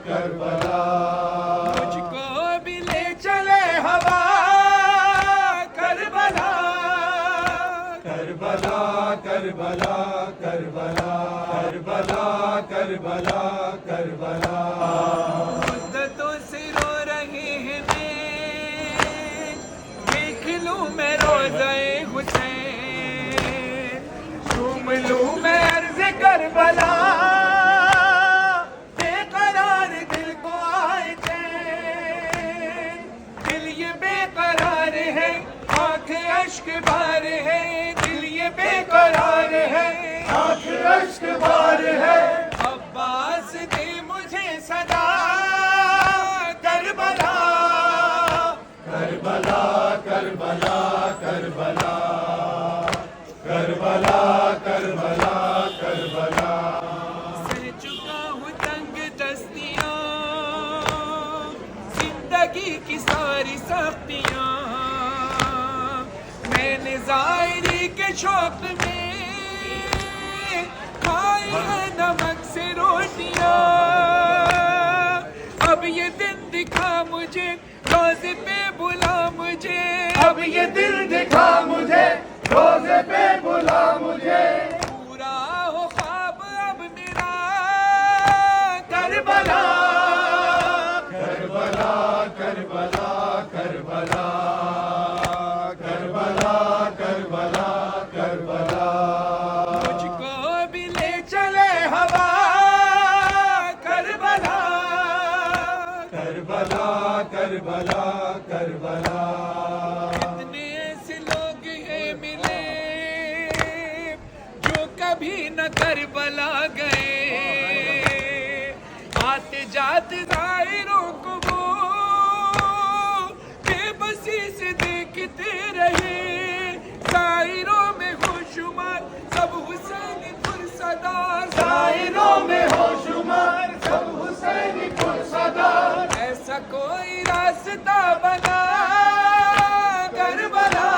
کربلا مجھ کو بھی لے چلے ہوا کربلا کربلا کربلا کربلا کربلا کربلا کربلا مدتوں سے رو رہے ہیں دیکھ لوں میں روزہ حسین چوم لوں میں عرض کربلا بے قرار دل کو آئے چین دل یہ بے قرار ہے آنکھ اشک بار ہے دل یہ بے قرار ہے آنکھ اشک بار ہے عباس دے مجھے صدا کربلا کربلا کربلا کربلا کربلا کربلا کربلا سہ چکا ہوں تنگ دستیاں زندگی کی ساری سختیاں میں نے ظاہری کے شوق میں کھائی ہے نمک سے روٹیاں اب یہ دن دکھا مجھے روزے پہ بلا مجھے اب یہ دل دکھا مجھے روزے پہ بلا مجھے پورا ہو خواب اب میرا کربلا کربلا کربلا کربلا کربلا کربلا کربلا مجھ کو بھی لے چلے ہوا کربلا کربلا کربلا کربلا کتنے ایسے لوگ ہیں ملے جو کبھی نہ کربلا گئے آتے جاتے ظاہروں کو وہ بے بسی سے دیکھتے رہے ظاہروں میں ہو شمار سب حسین پرصدار ظاہروں میں ہو شمار سب حسین پرصدار ایسا کوئی راستہ بنا کربلا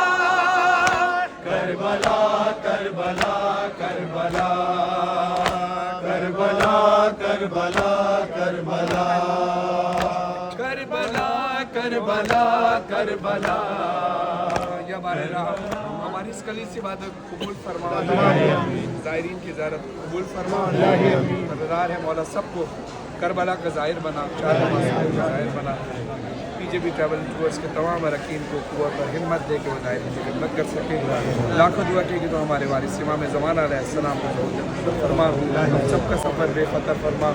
کربلا کربلا کربلا کربلا کربلا کربلا کربلا کربلا کربلا یا ہمارے ہماری اس کلی سے بات قبول فرما زائرین کی زیارت قبول فرما مددگار ہے مولا سب کو کربلا کا ظاہر بنا چار نماز کا ظاہر بنا پی جے بی ٹریول ٹورس کے تمام اراکین کو قوت اور ہمت دے کے وہ ظاہر کی خدمت کر سکے لاکھوں دعا کی کہ تو ہمارے وارث امام زمان علیہ السلام کو فرما سب کا سفر بے خطر فرما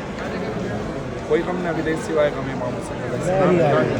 کوئی غم نہ بھی دے سوائے غم امام صلی اللہ علیہ وسلم